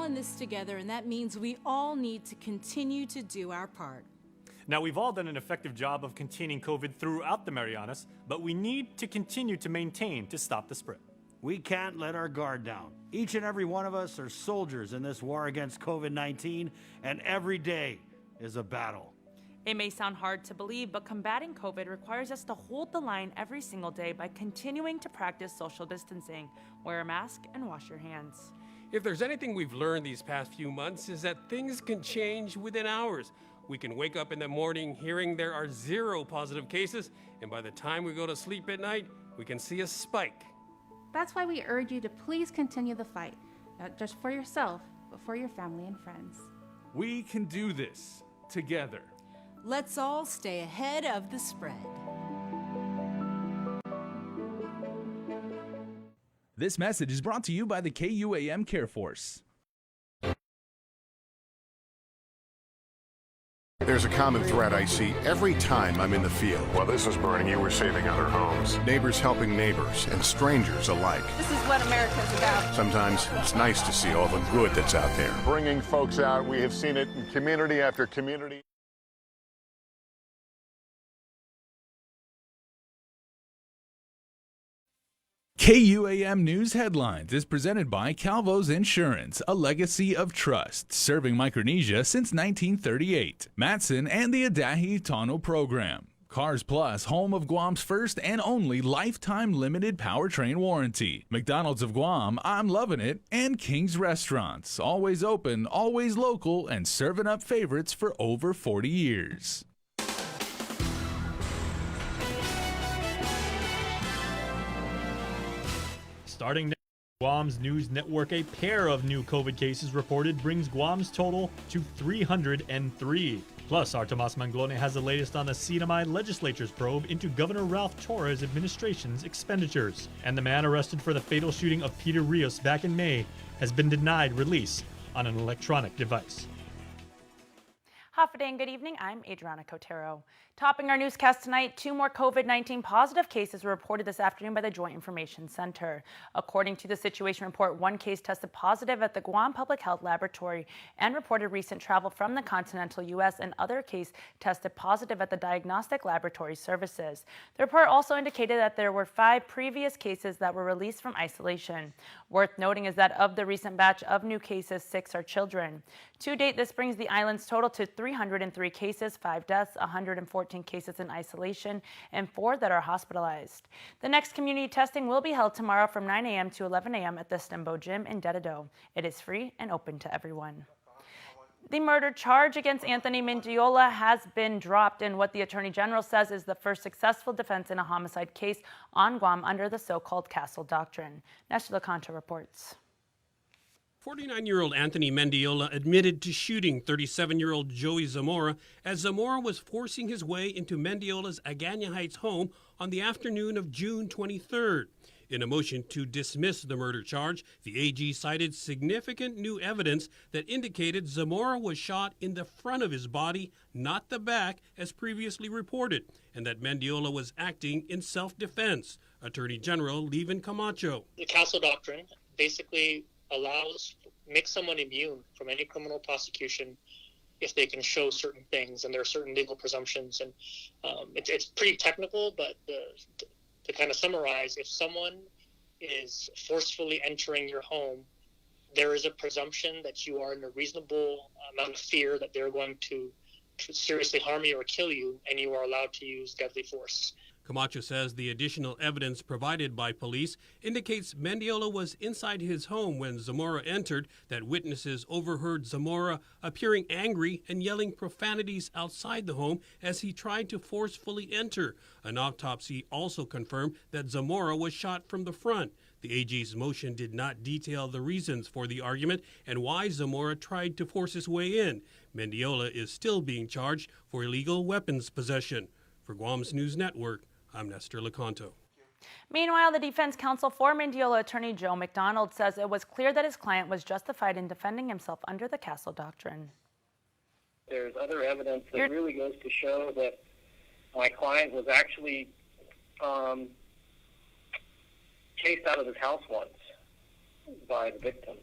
all in this together, and that means we all need to continue to do our part. Now, we've all done an effective job of containing COVID throughout the Marianas, but we need to continue to maintain to stop the spread. We can't let our guard down. Each and every one of us are soldiers in this war against COVID-19, and every day is a battle. It may sound hard to believe, but combating COVID requires us to hold the line every single day by continuing to practice social distancing, wear a mask, and wash your hands. If there's anything we've learned these past few months is that things can change within hours. We can wake up in the morning hearing there are 0 positive cases, and by the time we go to sleep at night, we can see a spike. That's why we urge you to please continue the fight, not just for yourself, but for your family and friends. We can do this together. Let's all stay ahead of the spread. This message is brought to you by the KUAM Care Force. There's a common thread I see every time I'm in the field. While this is burning, you were saving other homes. Neighbors helping neighbors and strangers alike. This is what America's about. Sometimes it's nice to see all the good that's out there. Bringing folks out, we have seen it in community after community. KUAM News Headlines is presented by Calvo's Insurance, a legacy of trust, serving Micronesia since 1938. Matson and the Adahi Tano Program. Cars Plus, home of Guam's first and only lifetime limited powertrain warranty. McDonald's of Guam, I'm loving it, and King's Restaurants, always open, always local, and serving up favorites for over 40 years. Starting next, Guam's news network, a pair of new COVID cases reported brings Guam's total to 303. Plus, our Tomas Manglone has the latest on the CNMI legislature's probe into Governor Ralph Torres' administration's expenditures. And the man arrested for the fatal shooting of Peter Rios back in May has been denied release on an electronic device. Half a day and good evening, I'm Adriana Cotero. Topping our newscast tonight, 2 more COVID-19 positive cases were reported this afternoon by the Joint Information Center. According to the situation report, 1 case tested positive at the Guam Public Health Laboratory and reported recent travel from the continental U.S. and other case tested positive at the Diagnostic Laboratory Services. The report also indicated that there were 5 previous cases that were released from isolation. Worth noting is that of the recent batch of new cases, 6 are children. To date, this brings the island's total to 303 cases, 5 deaths, 114 cases in isolation, and 4 that are hospitalized. The next community testing will be held tomorrow from 9 a.m. to 11 a.m. at the Stembo Gym in Dededo. It is free and open to everyone. The murder charge against Anthony Mendiola has been dropped in what the Attorney General says is the first successful defense in a homicide case on Guam under the so-called Castle Doctrine. Nestor Lecanto reports. 49-year-old Anthony Mendiola admitted to shooting 37-year-old Joey Zamora as Zamora was forcing his way into Mendiola's Agana Heights home on the afternoon of June 23rd. In a motion to dismiss the murder charge, the AG cited significant new evidence that indicated Zamora was shot in the front of his body, not the back, as previously reported, and that Mendiola was acting in self-defense. Attorney General Levin Camacho. The Castle Doctrine basically makes someone immune from any criminal prosecution if they can show certain things, and there are certain legal presumptions. And it's pretty technical, but to kind of summarize, if someone is forcefully entering your home, there is a presumption that you are in a reasonable amount of fear that they're going to seriously harm you or kill you, and you are allowed to use deadly force. Camacho says the additional evidence provided by police indicates Mendiola was inside his home when Zamora entered, that witnesses overheard Zamora appearing angry and yelling profanities outside the home as he tried to forcefully enter. An autopsy also confirmed that Zamora was shot from the front. The AG's motion did not detail the reasons for the argument and why Zamora tried to force his way in. Mendiola is still being charged for illegal weapons possession. For Guam's News Network, I'm Nestor Lecanto. Meanwhile, the defense counsel for Mendiola, Attorney Joe McDonald, says it was clear that his client was justified in defending himself under the Castle Doctrine. There's other evidence that really goes to show that my client was actually chased out of his house once by the victim.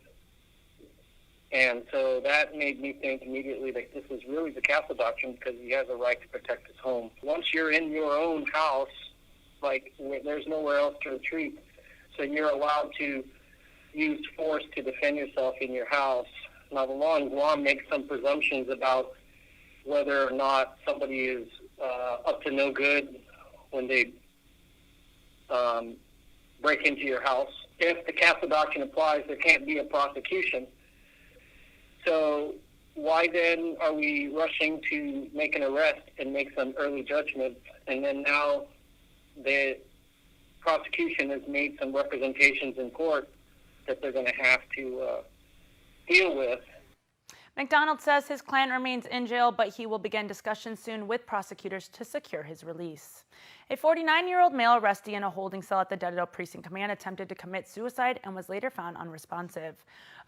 And so that made me think immediately that this is really the castle doctrine, because he has a right to protect his home. Once you're in your own house, like there's nowhere else to retreat, so you're allowed to use force to defend yourself in your house. Now, the law in Guam makes some presumptions about whether or not somebody is up to no good when they break into your house. If the castle doctrine applies, there can't be a prosecution. So why then are we rushing to make an arrest and make some early judgment, and then now the prosecution has made some representations in court that they're going to have to deal with? McDonald says his client remains in jail, but he will begin discussions soon with prosecutors to secure his release. A 49-year-old male arrestee in a holding cell at the Dededo Precinct Command attempted to commit suicide and was later found unresponsive.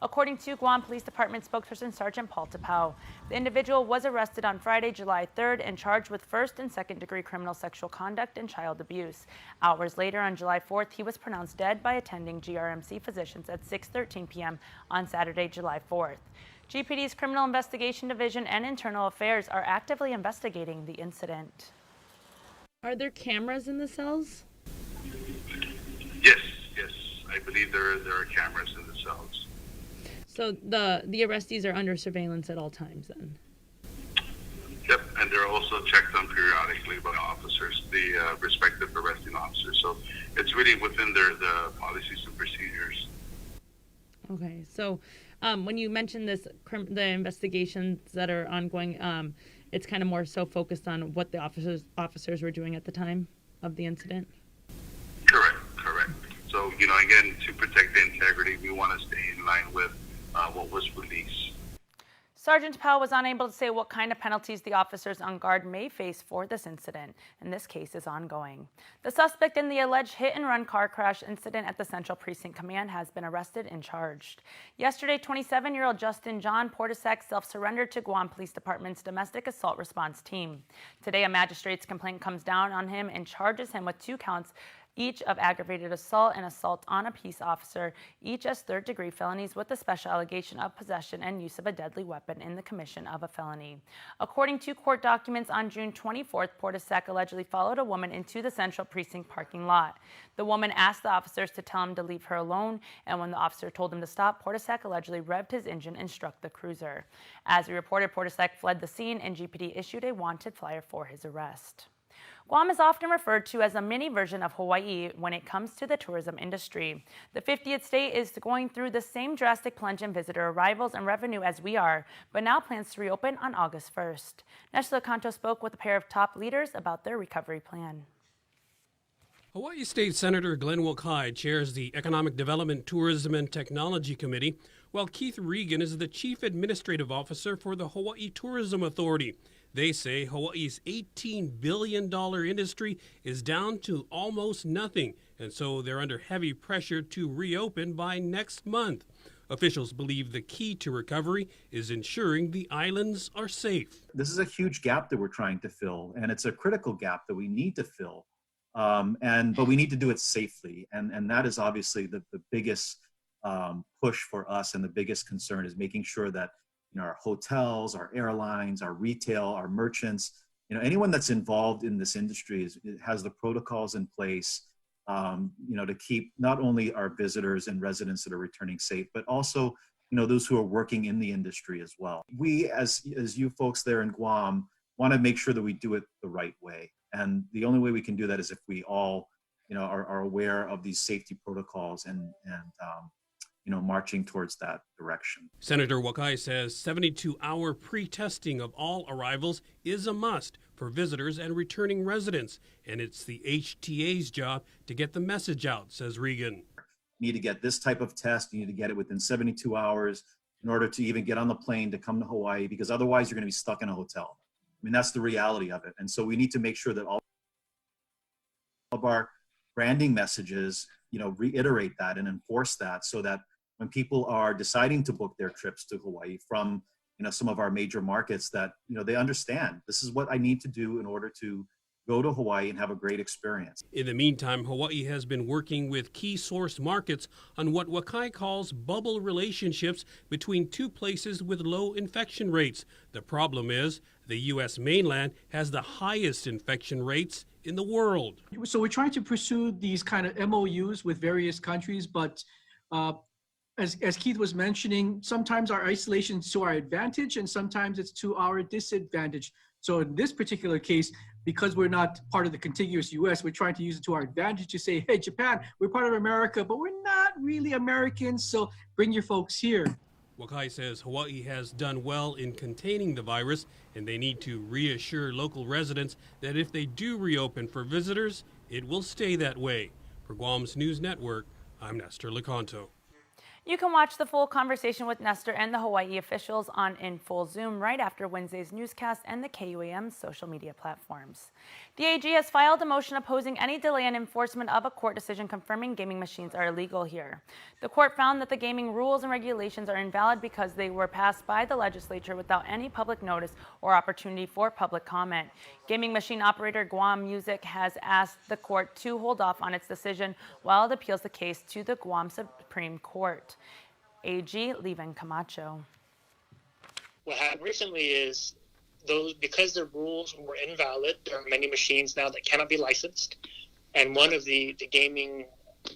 According to Guam Police Department spokesperson Sergeant Paul Tapau, the individual was arrested on Friday, July 3rd and charged with first and second-degree criminal sexual conduct and child abuse. Hours later, on July 4th, he was pronounced dead by attending GRMC physicians at 6:13 p.m. on Saturday, July 4th. GPD's Criminal Investigation Division and Internal Affairs are actively investigating the incident. Are there cameras in the cells? Yes. I believe there are cameras in the cells. So the arrestees are under surveillance at all times then? Yep, and they're also checked on periodically by officers, the respective arresting officers. So it's really within the policies and procedures. Okay, so when you mentioned the investigations that are ongoing, it's kind of more so focused on what the officers were doing at the time of the incident? Correct. So, again, to protect the integrity, we want to stay in line with what was released. Sergeant Powell was unable to say what kind of penalties the officers on guard may face for this incident, and this case is ongoing. The suspect in the alleged hit-and-run car crash incident at the Central Precinct Command has been arrested and charged. Yesterday, 27-year-old Justin John Portisek self-surrendered to Guam Police Department's domestic assault response team. Today, a magistrate's complaint comes down on him and charges him with 2 counts each of aggravated assault and assault on a peace officer, each as third-degree felonies with the special allegation of possession and use of a deadly weapon in the commission of a felony. According to court documents, on June 24th, Portisek allegedly followed a woman into the Central Precinct parking lot. The woman asked the officers to tell him to leave her alone, and when the officer told him to stop, Portisek allegedly revved his engine and struck the cruiser. As we reported, Portisek fled the scene, and GPD issued a wanted flyer for his arrest. Guam is often referred to as a mini version of Hawaii when it comes to the tourism industry. The 50th state is going through the same drastic plunge in visitor arrivals and revenue as we are, but now plans to reopen on August 1st. Nestle Canto spoke with a pair of top leaders about their recovery plan. Hawaii State Senator Glenn Wokai chairs the Economic Development, Tourism, and Technology Committee, while Keith Regan is the Chief Administrative Officer for the Hawaii Tourism Authority. They say Hawaii's $18 billion industry is down to almost nothing, and so they're under heavy pressure to reopen by next month. Officials believe the key to recovery is ensuring the islands are safe. This is a huge gap that we're trying to fill, and it's a critical gap that we need to fill. But we need to do it safely, and that is obviously the biggest push for us, and the biggest concern is making sure that our hotels, our airlines, our retail, our merchants, anyone that's involved in this industry has the protocols in place, to keep not only our visitors and residents that are returning safe, but also, those who are working in the industry as well. We, as you folks there in Guam, want to make sure that we do it the right way. And the only way we can do that is if we all, are aware of these safety protocols and marching towards that direction. Senator Wokai says 72-hour pre-testing of all arrivals is a must for visitors and returning residents, and it's the HTA's job to get the message out, says Regan. You need to get this type of test. You need to get it within 72 hours in order to even get on the plane to come to Hawaii, because otherwise you're going to be stuck in a hotel. I mean, that's the reality of it. And so we need to make sure that all of our branding messages, reiterate that and enforce that, so that when people are deciding to book their trips to Hawaii from, some of our major markets, that, they understand this is what I need to do in order to go to Hawaii and have a great experience. In the meantime, Hawaii has been working with key source markets on what Wakai calls bubble relationships between two places with low infection rates. The problem is the U.S. mainland has the highest infection rates in the world. So we're trying to pursue these kind of MOUs with various countries, but as Keith was mentioning, sometimes our isolation is to our advantage and sometimes it's to our disadvantage. So in this particular case, because we're not part of the contiguous US, we're trying to use it to our advantage to say, hey, Japan, we're part of America, but we're not really Americans, so bring your folks here. Wakai says Hawaii has done well in containing the virus, and they need to reassure local residents that if they do reopen for visitors, it will stay that way. For Guam's News Network, I'm Nestor Lecanto. You can watch the full conversation with Nestor and the Hawaii officials on In Full Zoom right after Wednesday's newscast and the KUAM social media platforms. The AG has filed a motion opposing any delay in enforcement of a court decision confirming gaming machines are illegal here. The court found that the gaming rules and regulations are invalid because they were passed by the legislature without any public notice or opportunity for public comment. Gaming machine operator KUAM Music has asked the court to hold off on its decision while it appeals the case to the Guam Supreme Court. AG Leven Camacho. What happened recently is because the rules were invalid, there are many machines now that cannot be licensed. And one of the gaming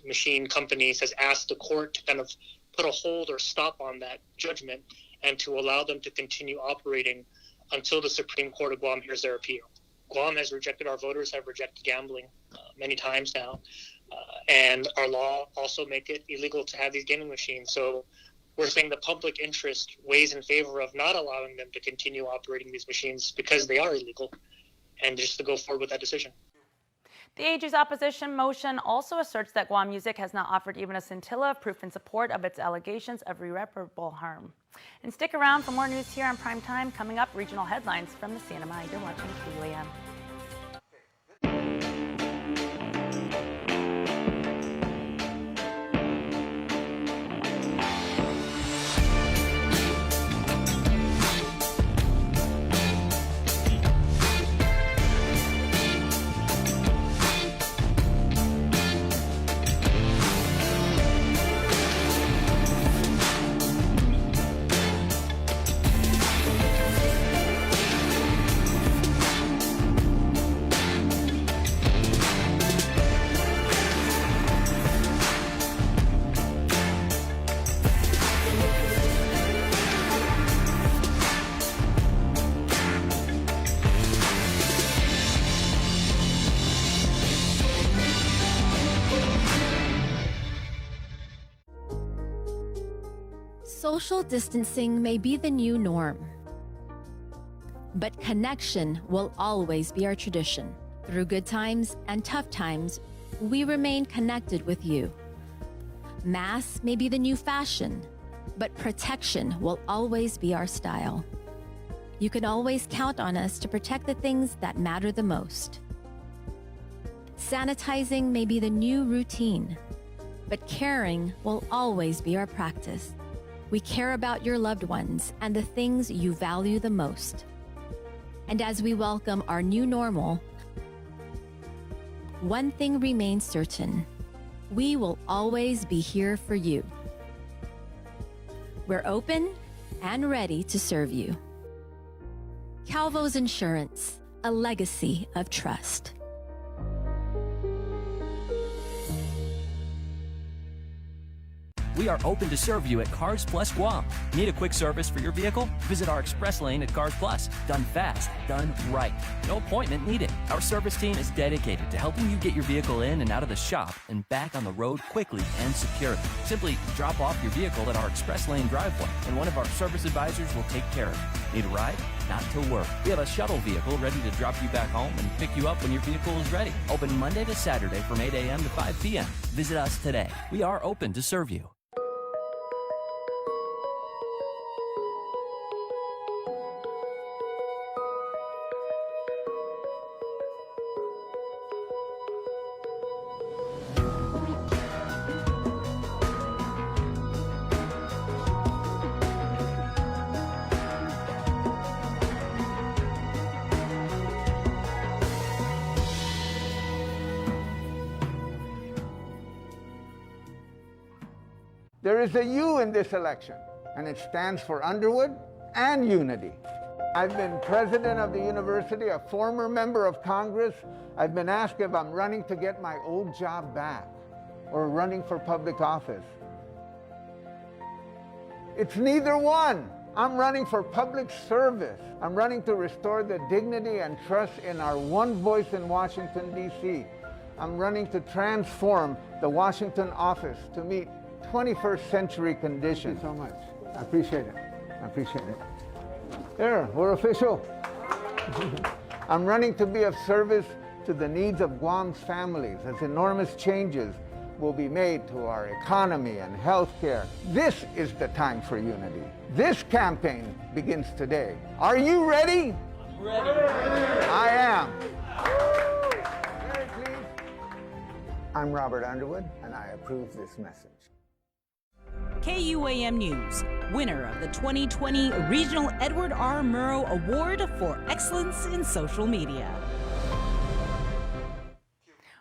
machine companies has asked the court to kind of put a hold or stop on that judgment and to allow them to continue operating until the Supreme Court of Guam hears their appeal. Guam has rejected, our voters have rejected gambling many times now. And our law also make it illegal to have these gaming machines. So we're saying the public interest weighs in favor of not allowing them to continue operating these machines because they are illegal, and just to go forward with that decision. The AG's opposition motion also asserts that KUAM Music has not offered even a scintilla of proof in support of its allegations of irreparable harm. And stick around for more news here on Prime Time. Coming up, regional headlines from the CNMI. You're watching KUAM. Social distancing may be the new norm, but connection will always be our tradition. Through good times and tough times, we remain connected with you. Masks may be the new fashion, but protection will always be our style. You can always count on us to protect the things that matter the most. Sanitizing may be the new routine, but caring will always be our practice. We care about your loved ones and the things you value the most. And as we welcome our new normal, one thing remains certain: we will always be here for you. We're open and ready to serve you. Calvo's Insurance, a legacy of trust. We are open to serve you at Cars Plus Guam. Need a quick service for your vehicle? Visit our express lane at Cars Plus. Done fast, done right. No appointment needed. Our service team is dedicated to helping you get your vehicle in and out of the shop and back on the road quickly and securely. Simply drop off your vehicle at our express lane driveway, and one of our service advisors will take care of it. Need a ride? Not to worry. We have a shuttle vehicle ready to drop you back home and pick you up when your vehicle is ready. Open Monday to Saturday from 8 a.m. to 5 p.m. Visit us today. We are open to serve you. There is a U in this election, and it stands for Underwood and unity. I've been president of the university, a former member of Congress. I've been asked if I'm running to get my old job back or running for public office. It's neither one. I'm running for public service. I'm running to restore the dignity and trust in our one voice in Washington, D.C. I'm running to transform the Washington office to meet 21st century conditions. Thank you so much. I appreciate it. I appreciate it. Here, we're official. I'm running to be of service to the needs of Guam's families as enormous changes will be made to our economy and healthcare. This is the time for unity. This campaign begins today. Are you ready? Ready. I am. Mary, please. I'm Robert Underwood, and I approve this message. KUAM News, winner of the 2020 Regional Edward R. Murrow Award for Excellence in Social Media.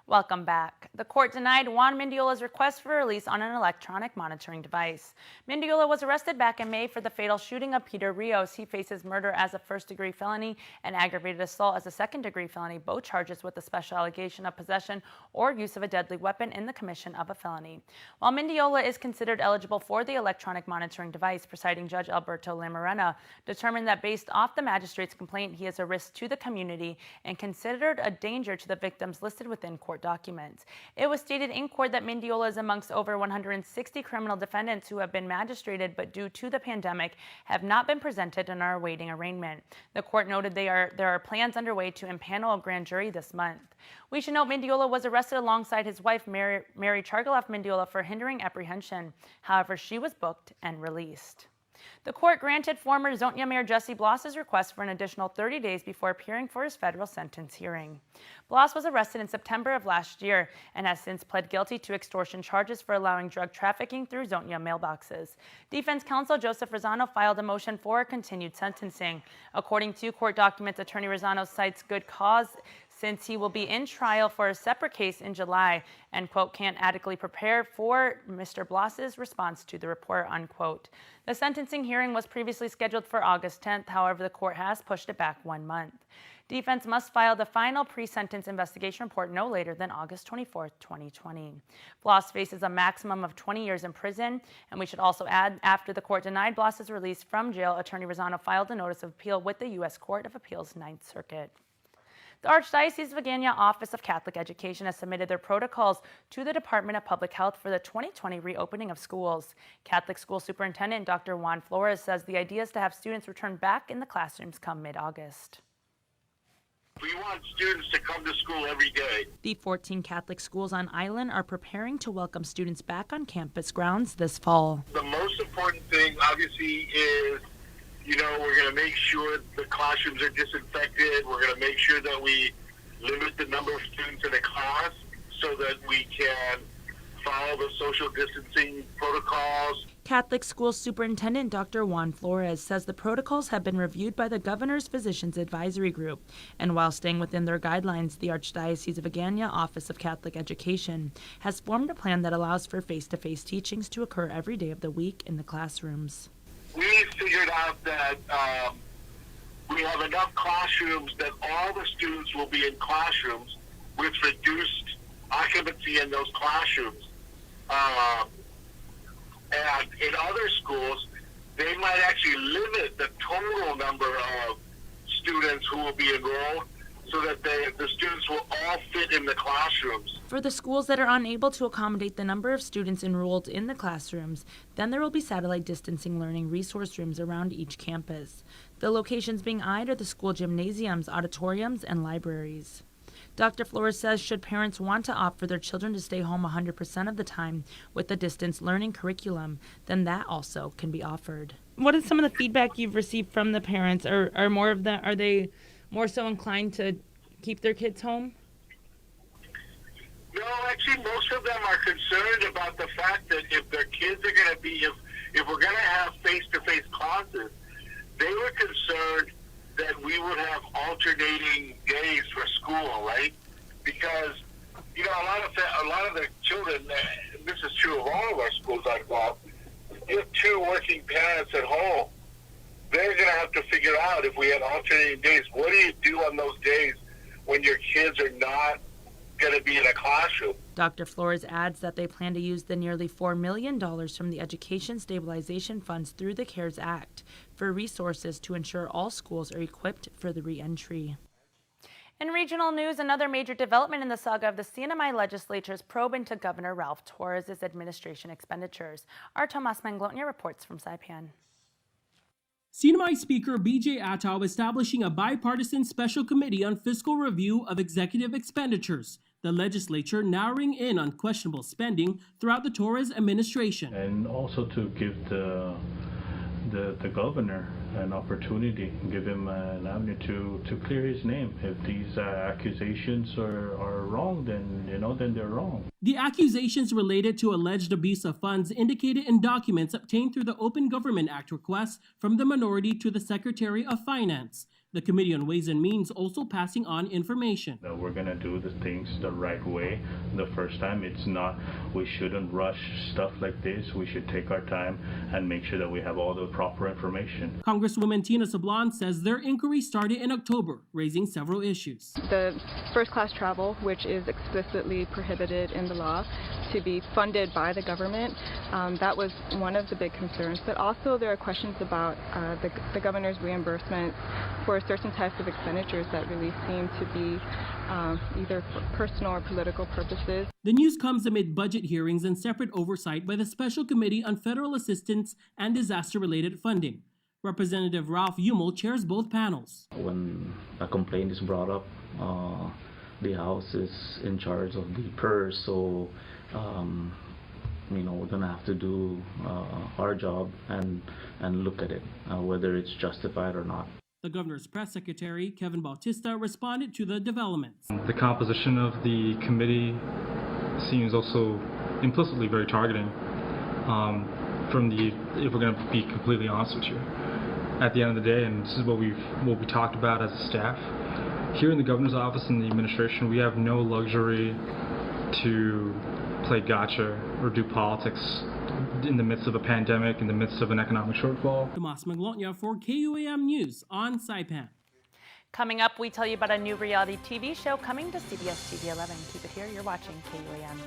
Welcome back. The court denied Juan Mendiola's request for release on an electronic monitoring device. Mendiola was arrested back in May for the fatal shooting of Peter Rios. He faces murder as a first-degree felony and aggravated assault as a second-degree felony, both charges with the special allegation of possession or use of a deadly weapon in the commission of a felony. While Mendiola is considered eligible for the electronic monitoring device, presiding Judge Alberto Lamarena determined that based off the magistrate's complaint, he is a risk to the community and considered a danger to the victims listed within court documents. It was stated in court that Mendiola is amongst over 160 criminal defendants who have been magistrated but due to the pandemic have not been presented and are awaiting arraignment. The court noted there are plans underway to impanel a grand jury this month. We should note Mendiola was arrested alongside his wife Mary Chargaloff Mendiola for hindering apprehension. However, she was booked and released. The court granted former Zonja Mayor Jesse Blas's request for an additional 30 days before appearing for his federal sentence hearing. Blas was arrested in September of last year and has since pled guilty to extortion charges for allowing drug trafficking through Zonja mailboxes. Defense counsel Joseph Rosano filed a motion for a continued sentencing. According to court documents, Attorney Rosano cites good cause since he will be in trial for a separate case in July and, quote, can't adequately prepare for Mr. Blas's response to the report, unquote. The sentencing hearing was previously scheduled for August 10th. However, the court has pushed it back 1 month. Defense must file the final pre-sentence investigation report no later than August 24th, 2020. Blas faces a maximum of 20 years in prison, and we should also add, after the court denied Blas's release from jail, Attorney Rosano filed a notice of appeal with the U.S. Court of Appeals 9th Circuit. The Archdiocese of Agana Office of Catholic Education has submitted their protocols to the Department of Public Health for the 2020 reopening of schools. Catholic School Superintendent Dr. Juan Flores says the idea is to have students return back in the classrooms come mid-August. We want students to come to school every day. The 14 Catholic schools on island are preparing to welcome students back on campus grounds this fall. The most important thing, obviously, is we're going to make sure the classrooms are disinfected. We're going to make sure that we limit the number of students in a class so that we can follow the social distancing protocols. Catholic School Superintendent Dr. Juan Flores says the protocols have been reviewed by the Governor's Physicians Advisory Group, and while staying within their guidelines, the Archdiocese of Agana Office of Catholic Education has formed a plan that allows for face-to-face teachings to occur every day of the week in the classrooms. We figured out that we have enough classrooms that all the students will be in classrooms with reduced occupancy in those classrooms. And in other schools, they might actually limit the total number of students who will be enrolled so that the students will all fit in the classrooms. For the schools that are unable to accommodate the number of students enrolled in the classrooms, then there will be satellite distancing learning resource rooms around each campus. The locations being eyed are the school gymnasiums, auditoriums, and libraries. Dr. Flores says should parents want to opt for their children to stay home 100% of the time with the distance learning curriculum, then that also can be offered. What is some of the feedback you've received from the parents? Are they more so inclined to keep their kids home? No, actually, most of them are concerned about the fact that if their kids are going to be, if we're going to have face-to-face classes, they were concerned that we would have alternating days for school, right? Because, a lot of the children, this is true of all of our schools I've got, you have two working parents at home. They're going to have to figure out, if we had alternating days, what do you do on those days when your kids are not going to be in a classroom? Dr. Flores adds that they plan to use the nearly $4 million from the Education Stabilization Funds through the CARES Act for resources to ensure all schools are equipped for the re-entry. In regional news, another major development in the saga of the CNMI legislature's probe into Governor Ralph Torres' administration expenditures. Our Tomas Manglotnia reports from Saipan. CNMI Speaker B.J. Ataw establishing a bipartisan special committee on fiscal review of executive expenditures, the legislature narrowing in on questionable spending throughout the Torres administration. And also to give the governor an opportunity, give him an avenue to clear his name. If these accusations are wrong, then they're wrong. The accusations related to alleged abuse of funds indicated in documents obtained through the Open Government Act request from the minority to the Secretary of Finance. The Committee on Ways and Means also passing on information. We're going to do the things the right way the first time. We shouldn't rush stuff like this. We should take our time and make sure that we have all the proper information. Congresswoman Tina Sablan says their inquiry started in October, raising several issues. The first-class travel, which is explicitly prohibited in the law, to be funded by the government, that was one of the big concerns. But also there are questions about the governor's reimbursement for certain types of expenditures that really seem to be either for personal or political purposes. The news comes amid budget hearings and separate oversight by the Special Committee on Federal Assistance and Disaster-Related Funding. Representative Ralph Yumel chairs both panels. When a complaint is brought up, the House is in charge of the purse, so we're going to have to do our job and look at it, whether it's justified or not. The governor's press secretary, Kevin Bautista, responded to the developments. The composition of the committee seems also implicitly very targeting. If we're going to be completely honest with you, at the end of the day, and this is what we talked about as a staff, here in the governor's office and the administration, we have no luxury to play gotcha or do politics in the midst of a pandemic, in the midst of an economic shortfall. Tomas Manglotnia for KUAM News on Saipan. Coming up, we tell you about a new reality TV show coming to CBS TV 11. Keep it here. You're watching KUAM.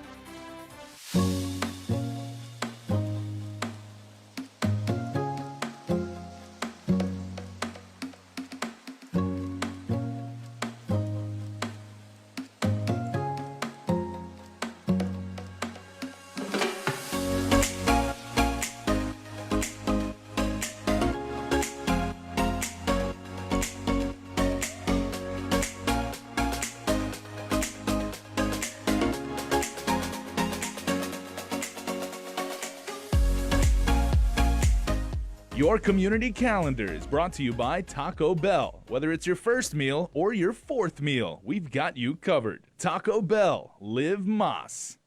Your community calendar is brought to you by Taco Bell. Whether it's your first meal or your fourth meal, we've got you covered. Taco Bell, live Más.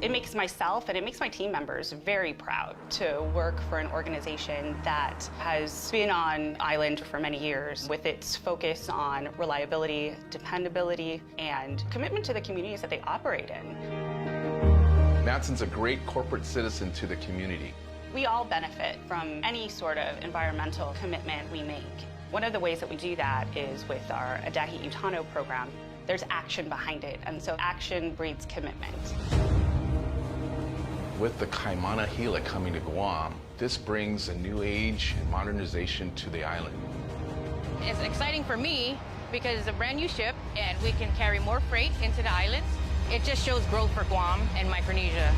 It makes myself and it makes my team members very proud to work for an organization that has been on island for many years with its focus on reliability, dependability, and commitment to the communities that they operate in. Matson's a great corporate citizen to the community. We all benefit from any sort of environmental commitment we make. One of the ways that we do that is with our Adahi Utano program. There's action behind it, and so action breeds commitment. With the Kaimana Gila coming to Guam, this brings a new age and modernization to the island. It's exciting for me because it's a brand new ship and we can carry more freight into the islands. It just shows growth for Guam and Micronesia.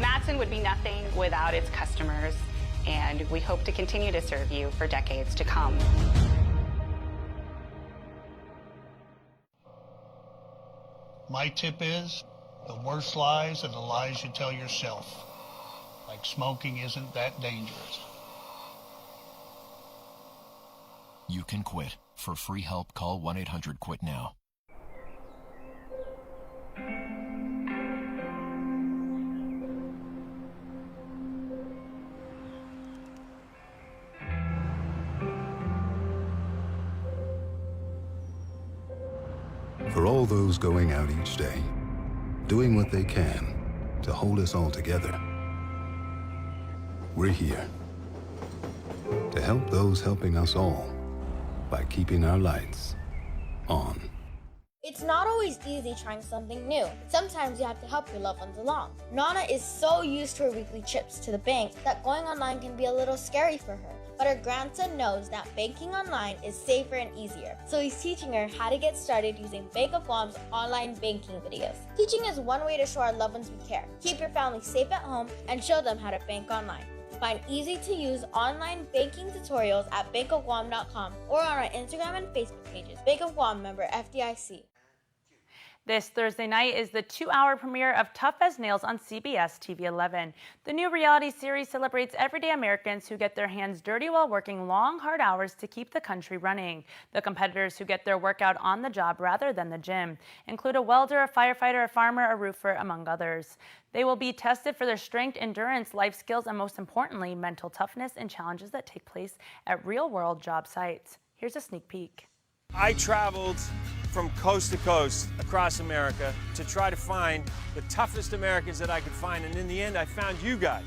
Matson would be nothing without its customers, and we hope to continue to serve you for decades to come. My tip is, the worst lies are the lies you tell yourself. Like smoking isn't that dangerous. You can quit. For free help, call 1-800-QUIT-NOW. For all those going out each day, doing what they can to hold us all together. We're here to help those helping us all by keeping our lights on. It's not always easy trying something new. Sometimes you have to help your loved ones along. Nana is so used to her weekly trips to the bank that going online can be a little scary for her. But her grandson knows that banking online is safer and easier. So he's teaching her how to get started using Bank of Guam's online banking videos. Teaching is one way to show our loved ones we care, keep your family safe at home, and show them how to bank online. Find easy-to-use online banking tutorials at bankofguam.com or on our Instagram and Facebook pages. Bank of Guam, member FDIC. This Thursday night is the 2-hour premiere of Tough as Nails on CBS TV 11. The new reality series celebrates everyday Americans who get their hands dirty while working long, hard hours to keep the country running. The competitors who get their workout on the job rather than the gym include a welder, a firefighter, a farmer, a roofer, among others. They will be tested for their strength, endurance, life skills, and most importantly, mental toughness and challenges that take place at real-world job sites. Here's a sneak peek. I traveled from coast to coast across America to try to find the toughest Americans that I could find, and in the end, I found you guys.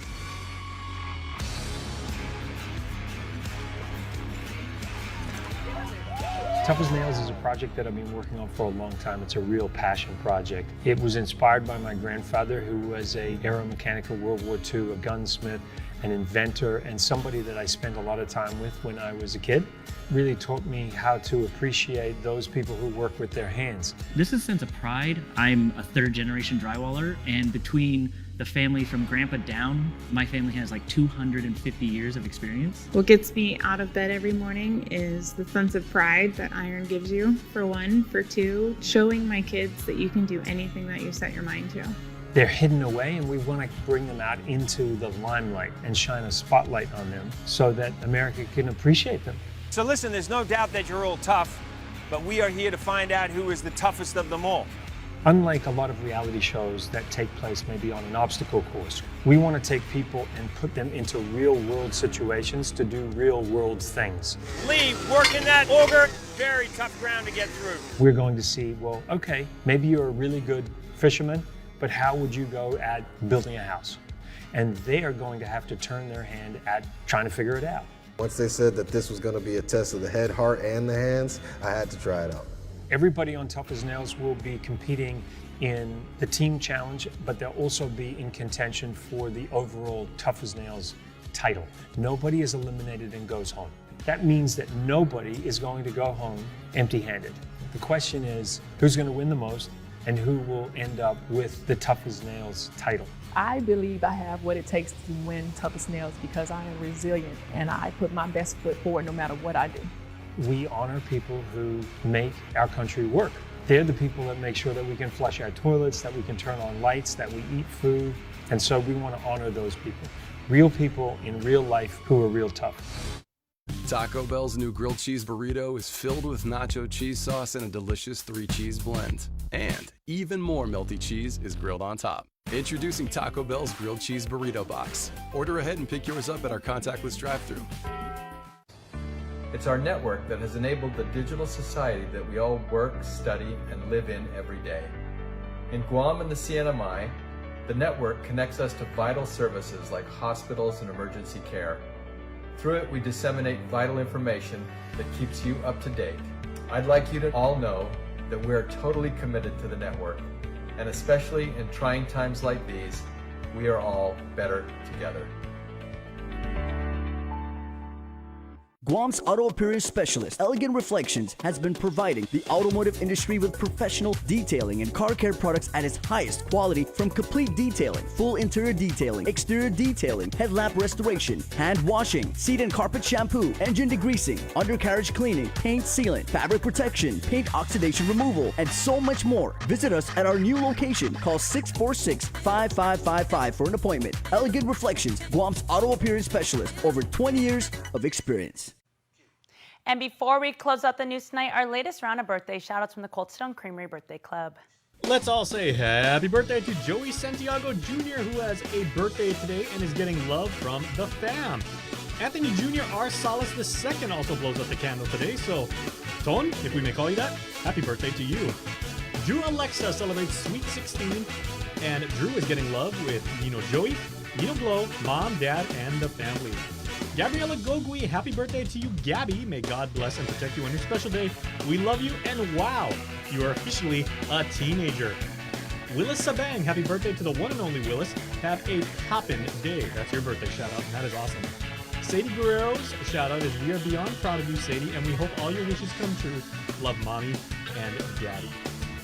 Tough as Nails is a project that I've been working on for a long time. It's a real passion project. It was inspired by my grandfather, who was a aeromechanic in World War II, a gunsmith, an inventor, and somebody that I spent a lot of time with when I was a kid. Really taught me how to appreciate those people who work with their hands. This is a sense of pride. I'm a third-generation drywaller, and between the family from grandpa down, my family has like 250 years of experience. What gets me out of bed every morning is the sense of pride that iron gives you, for one. For two, showing my kids that you can do anything that you set your mind to. They're hidden away, and we want to bring them out into the limelight and shine a spotlight on them so that America can appreciate them. So listen, there's no doubt that you're all tough, but we are here to find out who is the toughest of them all. Unlike a lot of reality shows that take place maybe on an obstacle course, we want to take people and put them into real-world situations to do real-world things. Lee, working that auger, very tough ground to get through. We're going to see, well, okay, maybe you're a really good fisherman, but how would you go at building a house? And they are going to have to turn their hand at trying to figure it out. Once they said that this was going to be a test of the head, heart, and the hands, I had to try it out. Everybody on Tough as Nails will be competing in the team challenge, but they'll also be in contention for the overall Tough as Nails title. Nobody is eliminated and goes home. That means that nobody is going to go home empty-handed. The question is, who's going to win the most and who will end up with the Tough as Nails title? I believe I have what it takes to win Tough as Nails because I am resilient and I put my best foot forward no matter what I do. We honor people who make our country work. They're the people that make sure that we can flush our toilets, that we can turn on lights, that we eat food. And so we want to honor those people. Real people in real life who are real tough. Taco Bell's new grilled cheese burrito is filled with nacho cheese sauce and a delicious 3-cheese blend. And even more melty cheese is grilled on top. Introducing Taco Bell's grilled cheese burrito box. Order ahead and pick yours up at our contactless drive-thru. It's our network that has enabled the digital society that we all work, study, and live in every day. In Guam and the CNMI, the network connects us to vital services like hospitals and emergency care. Through it, we disseminate vital information that keeps you up to date. I'd like you to all know that we are totally committed to the network, and especially in trying times like these, we are all better together. Guam's auto appearance specialist, Elegant Reflections, has been providing the automotive industry with professional detailing and car care products at its highest quality, from complete detailing, full interior detailing, exterior detailing, headlamp restoration, hand washing, seat and carpet shampoo, engine degreasing, undercarriage cleaning, paint sealant, fabric protection, paint oxidation removal, and so much more. Visit us at our new location. Call 646-5555 for an appointment. Elegant Reflections, Guam's auto appearance specialist, over 20 years of experience. And before we close out the news tonight, our latest round of birthday shout-outs from the Cold Stone Creamery Birthday Club. Let's all say happy birthday to Joey Santiago Jr., who has a birthday today and is getting love from the fam. Anthony Jr. R. Salas II also blows up the candle today, so Ton, if we may call you that, happy birthday to you. Drew Alexa celebrates Sweet 16, and Drew is getting love with Nino Joey, Nino Glow, Mom, Dad, and the family. Gabriella Gogui, happy birthday to you, Gabby. May God bless and protect you on your special day. We love you, and wow, you are officially a teenager. Willis Sabang, happy birthday to the one and only Willis. Have a poppin' day. That's your birthday shout out. That is awesome. Sadie Guerrero's shout out is we are beyond proud of you, Sadie, and we hope all your wishes come true. Love, Mommy and Daddy.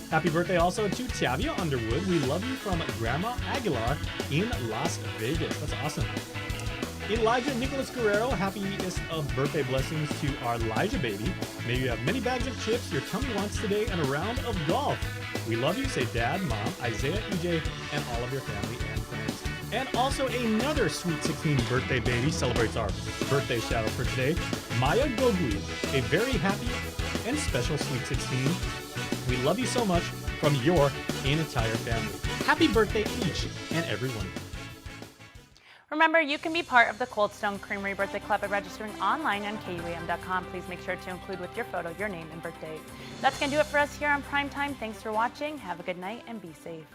Happy birthday also to Tavia Underwood. We love you from Grandma Aguilar in Las Vegas. That's awesome. Elijah Nicholas Guerrero, happiest of birthday blessings to our Elijah baby. May you have many bags of chips your tummy wants today and a round of golf. We love you, say Dad, Mom, Isaiah, EJ, and all of your family and friends. And also another Sweet 16 birthday baby celebrates our birthday shout out for today, Maya Gogui. A very happy and special Sweet 16. We love you so much from your entire family. Happy birthday each and every one of you. Remember, you can be part of the Cold Stone Creamery Birthday Club by registering online on KUAM.com. Please make sure to include with your photo your name and birthday. That's going to do it for us here on Primetime. Thanks for watching. Have a good night and be safe.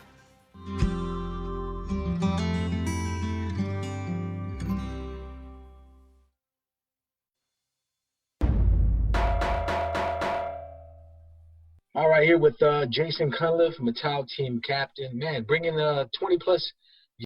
All right, here with Jason Cunliffe, Mattel team captain. Man, bringing 20 plus